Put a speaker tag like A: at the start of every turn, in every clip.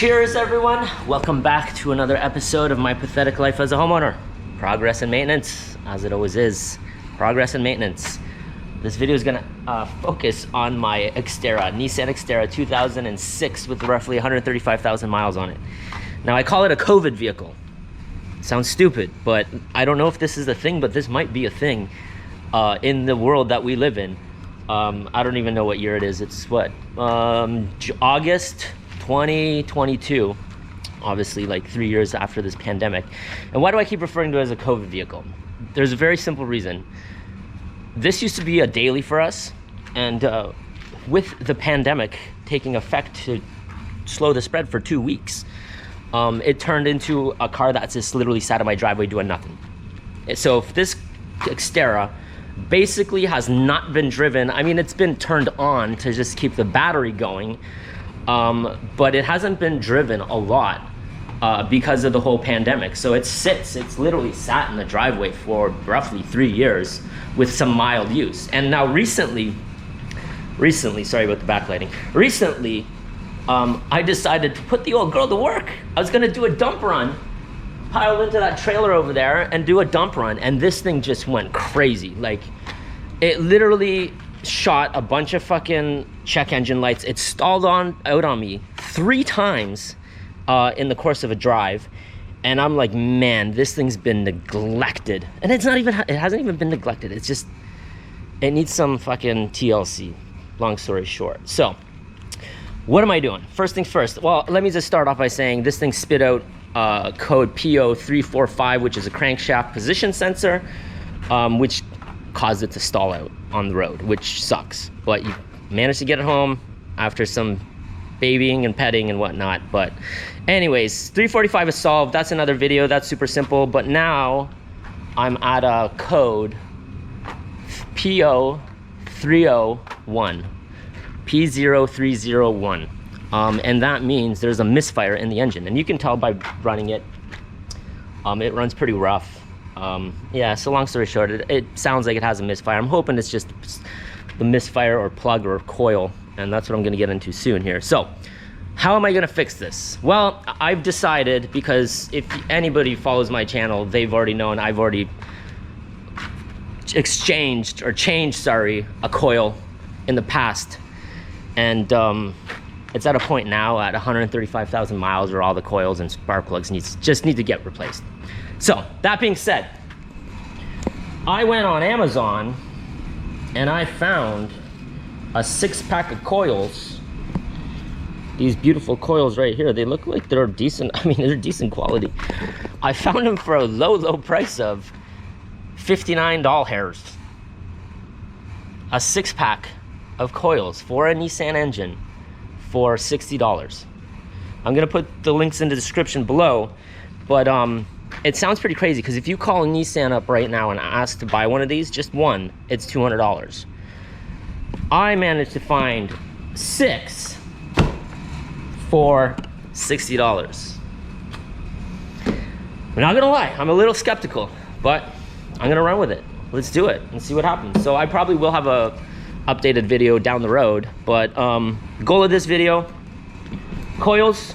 A: Cheers, everyone. Welcome back to another episode of my pathetic life as a homeowner. Progress and maintenance, as it always is. Progress and maintenance. This video is gonna focus on my Xterra, Nissan Xterra 2006 with roughly 135,000 miles on it. Now, I call it a COVID vehicle. Sounds stupid, but I don't know if this is a thing, but this might be a thing in the world that we live in. I don't even know what year it is. It's what, August 2022, obviously like 3 years after this pandemic. And why do I keep referring to it as a COVID vehicle? There's a very simple reason. This used to be a daily for us, and with the pandemic taking effect to slow the spread for 2 weeks, it turned into a car that's just literally sat in my driveway doing nothing. So if this Xterra basically has not been driven, I mean, it's been turned on to just keep the battery going, but it hasn't been driven a lot because of the whole pandemic. So it's literally sat in the driveway for roughly 3 years with some mild use. And now recently, sorry about the backlighting. Recently, I decided to put the old girl to work. I was gonna do a dump run, pile into that trailer over there and do a dump run. And this thing just went crazy. Like, it literally shot a bunch of fucking check engine lights. It stalled out on me 3 times in the course of a drive. And I'm like, man, this thing's been neglected. And it hasn't even been neglected. It's just, it needs some fucking TLC, long story short. So, what am I doing? First things first. Well, let me just start off by saying this thing spit out code PO345, which is a crankshaft position sensor, which caused it to stall out on the road, which sucks. But you managed to get it home after some babying and petting and whatnot. But anyways, 345 is solved. That's another video. That's super simple. But now I'm at a code PO301. P0301. And that means there's a misfire in the engine. And you can tell by running it. It runs pretty rough. Yeah, so long story short, it sounds like it has a misfire. I'm hoping it's just the misfire or plug or coil. And that's what I'm going to get into soon here. So, how am I going to fix this? Well, I've decided, because if anybody follows my channel, they've already known I've already changed a coil in the past. And it's at a point now at 135,000 miles where all the coils and spark plugs just need to get replaced. So, that being said, I went on Amazon and I found a 6-pack of coils. These beautiful coils right here. They look like they're decent. I mean, they're decent quality. I found them for a low price of $59. A 6-pack of coils for a Nissan engine for $60. I'm gonna put the links in the description below, but it sounds pretty crazy because if you call Nissan up right now and ask to buy one of these, just one, it's $200. I managed to find 6 for $60. I'm not gonna lie, I'm a little skeptical, but I'm gonna run with it. Let's do it and see what happens. So I probably will have a updated video down the road, but goal of this video, coils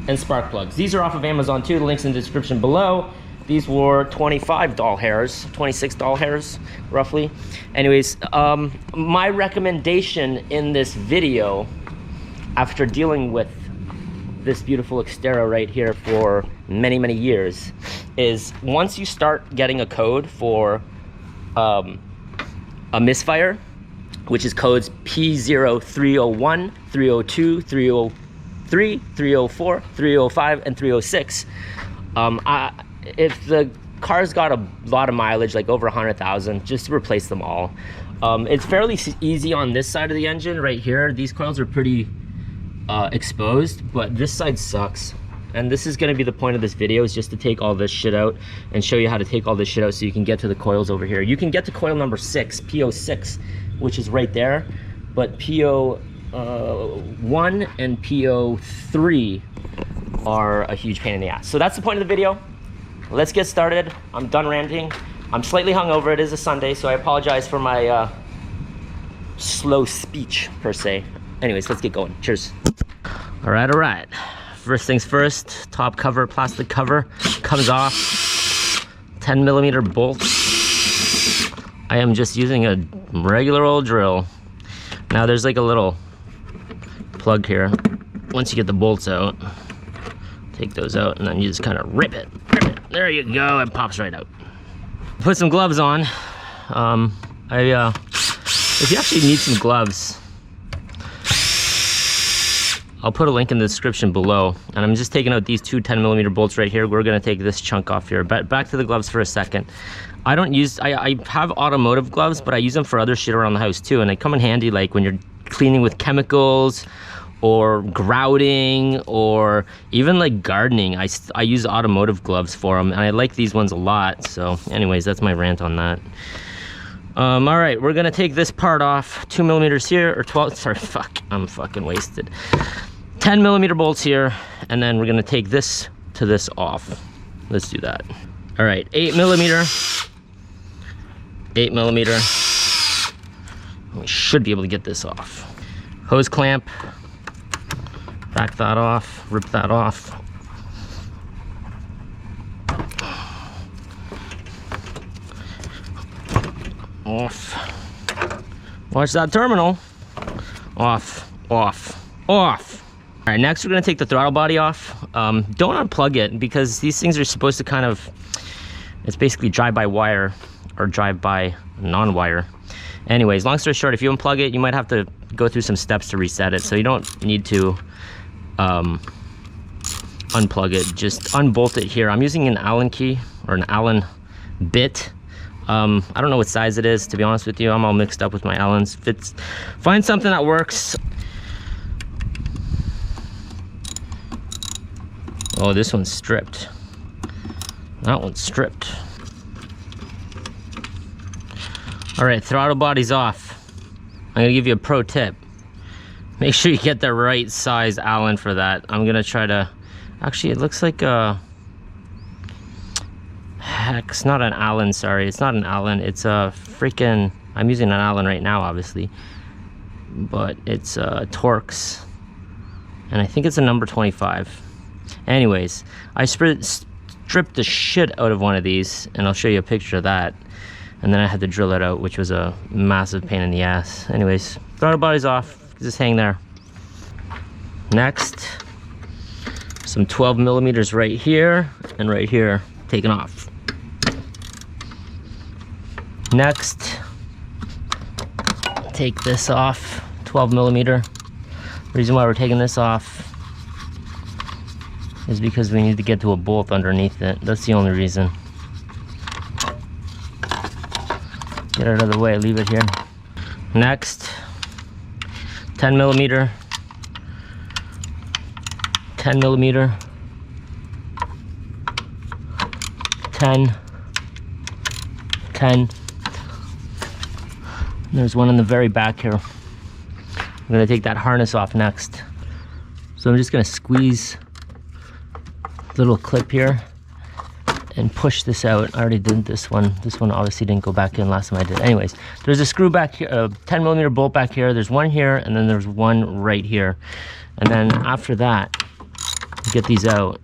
A: and spark plugs. These are off of Amazon too. The link's in the description below. These were 25 doll hairs, 26 doll hairs, roughly. Anyways, my recommendation in this video, after dealing with this beautiful Xterra right here for many years, is once you start getting a code for a misfire, which is codes P0301, 302, 303, 304, 305, and 306. If the car's got a lot of mileage, like over 100,000, just replace them all. It's fairly easy on this side of the engine right here. These coils are pretty exposed, but this side sucks. And this is gonna be the point of this video, is just to take all this shit out and show you how to take all this shit out so you can get to the coils over here. You can get to coil number 6, PO6, which is right there, but PO1 and PO3 are a huge pain in the ass. So that's the point of the video. Let's get started. I'm done ranting. I'm slightly hungover. It is a Sunday, so I apologize for my slow speech, per se. Anyways, let's get going. Cheers. All right. first things first, top cover, plastic cover comes off. 10mm bolt. I am just using a regular old drill. Now there's like a little plug here. Once you get the bolts out, take those out, and then you just kind of rip it. There you go, it pops right out. Put some gloves on. If you actually need some gloves, I'll put a link in the description below. And I'm just taking out these two 10mm bolts right here. We're gonna take this chunk off here. But back to the gloves for a second. I have automotive gloves, but I use them for other shit around the house too. And they come in handy like when you're cleaning with chemicals or grouting or even like gardening. I use automotive gloves for them, and I like these ones a lot. So anyways, that's my rant on that. All right, we're gonna take this part off. 2mm here, or 12, sorry, fuck, I'm fucking wasted. 10mm bolts here, and then we're gonna take this to this off. Let's do that. All right, 8mm. 8mm. We should be able to get this off. Hose clamp. Back that off, rip that off. Off. Watch that terminal. Off, off, off. All right, next we're gonna take the throttle body off. Don't unplug it, because these things are supposed to kind of, it's basically drive-by wire or drive-by non-wire. Anyways, long story short, if you unplug it, you might have to go through some steps to reset it, so you don't need to unplug it. Just unbolt it here. I'm using an Allen key or an Allen bit. I don't know what size it is, to be honest with you. I'm all mixed up with my Allens. Find something that works. Oh, this one's stripped. That one's stripped. All right, throttle body's off. I'm gonna give you a pro tip. Make sure you get the right size Allen for that. I'm gonna try to, actually it looks like a, heck, it's not an Allen, sorry. It's not an Allen, it's a freaking, I'm using an Allen right now, obviously. But it's Torx. And I think it's a number 25. Anyways, I stripped the shit out of one of these, and I'll show you a picture of that. And then I had to drill it out, which was a massive pain in the ass. Anyways, throttle body's off, just hang there. Next, some 12mm right here and right here, taken off. Next, take this off, 12mm. Reason why we're taking this off is because we need to get to a bolt underneath it. That's the only reason. Get it out of the way, leave it here. Next, 10mm, 10mm, 10, 10. There's one in the very back here. I'm gonna take that harness off next. So I'm just gonna squeeze the little clip here and push this out. I already did this one. This one obviously didn't go back in last time I did. Anyways, there's a screw back here, a 10mm bolt back here. There's one here, and then there's one right here. And then after that, get these out.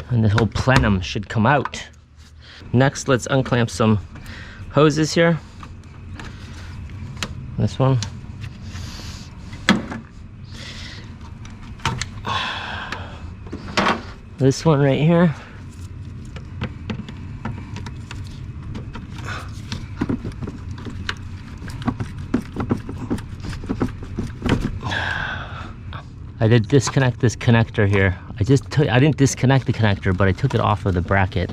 A: And the whole plenum should come out. Next, let's unclamp some hoses here. This one. This one right here. I did disconnect this connector here. I didn't disconnect the connector, but I took it off of the bracket.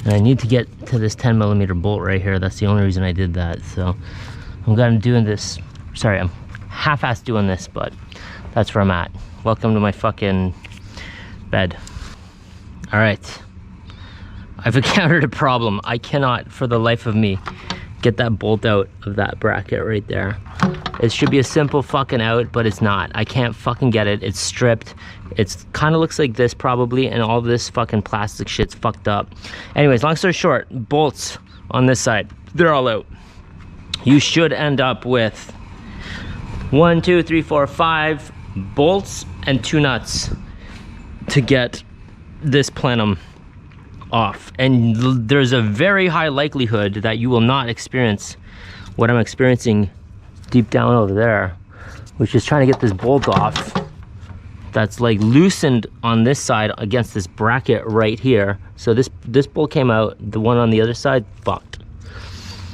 A: And I need to get to this 10mm bolt right here. That's the only reason I did that. So I'm gonna doing this. Sorry, I'm half-assed doing this, but that's where I'm at. Welcome to my fucking bed. All right, I've encountered a problem. I cannot, for the life of me, get that bolt out of that bracket right there. It should be a simple fucking out, but it's not. I can't fucking get it. It's stripped. It's kind of looks like this probably, and all this fucking plastic shit's fucked up. Anyways, long story short, bolts on this side, they're all out. You should end up with 1, 2, 3, 4, 5 bolts and 2 nuts to get this plenum off, and there's a very high likelihood that you will not experience what I'm experiencing deep down over there, which is trying to get this bolt off that's like loosened on this side against this bracket right here. So this bolt came out, the one on the other side fucked.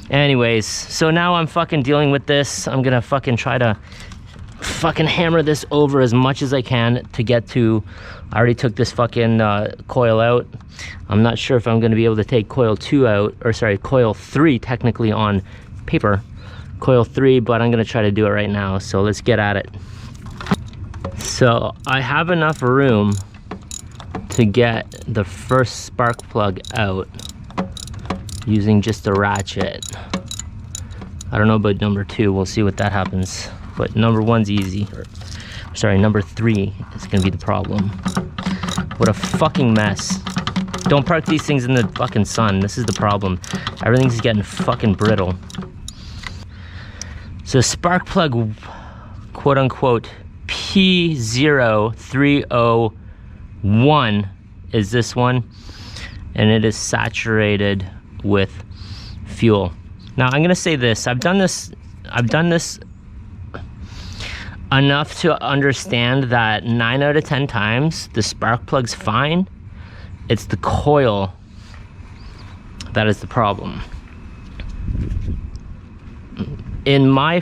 A: Anyways, so now I'm fucking dealing with this. I'm gonna fucking try to fucking hammer this over as much as I can to get to, I already took this fucking coil out. I'm not sure if I'm going to be able to take coil 2 out, or sorry, coil 3 technically on paper, coil 3, but I'm going to try to do it right now. So let's get at it. So I have enough room to get the first spark plug out using just a ratchet. I don't know about number 2, we'll see what that happens. But number 1's easy. Sorry, number 3 is gonna be the problem. What a fucking mess. Don't park these things in the fucking sun. This is the problem. Everything's getting fucking brittle. So spark plug, quote unquote, P0301 is this one. And it is saturated with fuel. Now I'm gonna say this, I've done this enough to understand that 9 out of 10 times the spark plug's fine. It's the coil that is the problem. In my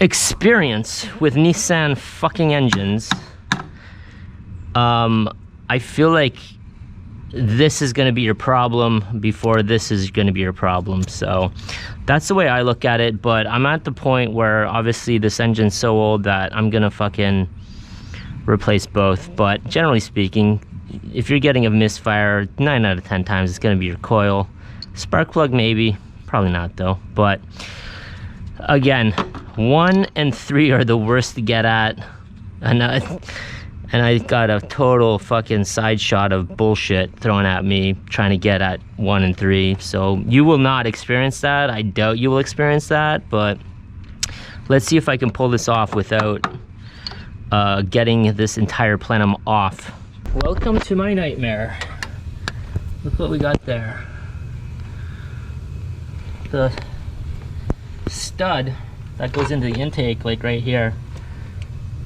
A: experience with Nissan fucking engines, I feel like this is going to be your problem before this is going to be your problem. So that's the way I look at it. But I'm at the point where obviously this engine's so old that I'm going to fucking replace both. But generally speaking, if you're getting a misfire 9 out of 10 times, it's going to be your coil. Spark plug maybe, probably not though. But again, 1 and 3 are the worst to get at. And I got a total fucking side shot of bullshit thrown at me trying to get at 1 and 3. So you will not experience that. I doubt you will experience that, but let's see if I can pull this off without getting this entire plenum off. Welcome to my nightmare. Look what we got there. The stud that goes into the intake, like right here,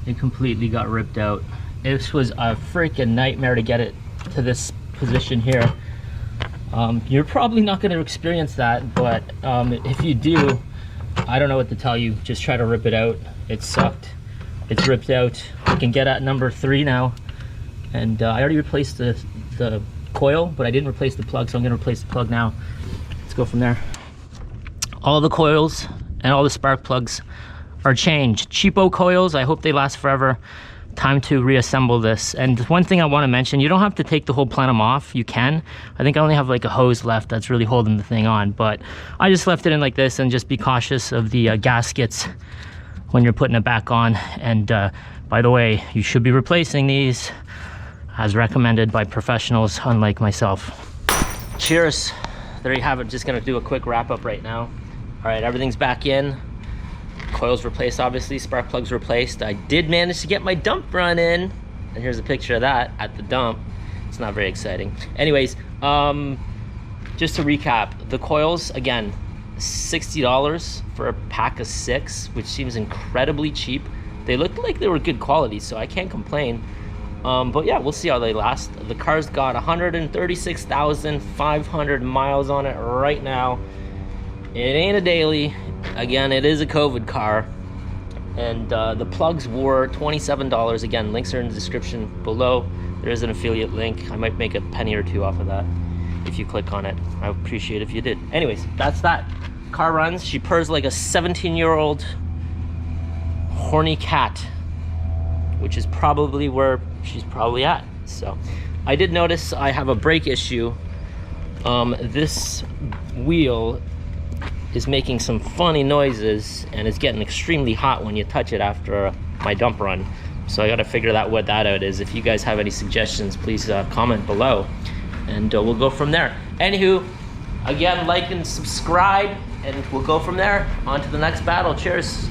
A: it completely got ripped out. This was a freaking nightmare to get it to this position here. You're probably not going to experience that, but if you do, I don't know what to tell you. Just try to rip it out. It sucked. It's ripped out. I can get at number 3 now, and I already replaced the coil, but I didn't replace the plug, so I'm going to replace the plug now. Let's go from there. All the coils and all the spark plugs are changed. Cheapo coils, I hope they last forever. Time to reassemble this. And one thing I want to mention, you don't have to take the whole plenum off. You can. I think I only have like a hose left that's really holding the thing on, but I just left it in like this, and just be cautious of the gaskets when you're putting it back on. And by the way, you should be replacing these as recommended by professionals, unlike myself. Cheers. There you have it. Just gonna do a quick wrap up right now. All right, everything's back in. Coils replaced, obviously. Spark plugs replaced. I did manage to get my dump run in, and here's a picture of that at the dump. It's not very exciting. Anyways, just to recap, the coils, again, $60 for a pack of 6, which seems incredibly cheap. They looked like they were good quality, so I can't complain. But yeah, we'll see how they last. The car's got 136,500 miles on it right now. It ain't a daily. Again, it is a COVID car. And the plugs were $27. Again, links are in the description below. There is an affiliate link. I might make a penny or 2 off of that if you click on it. I would appreciate it if you did. Anyways, that's that. Car runs. She purrs like a 17-year-old horny cat, which is probably where she's probably at. So I did notice I have a brake issue. This wheel is making some funny noises, and it's getting extremely hot when you touch it after my dump run. So I gotta figure out what that out is. If you guys have any suggestions, please comment below, and we'll go from there. Anywho, again, like and subscribe, and we'll go from there. On to the next battle. Cheers.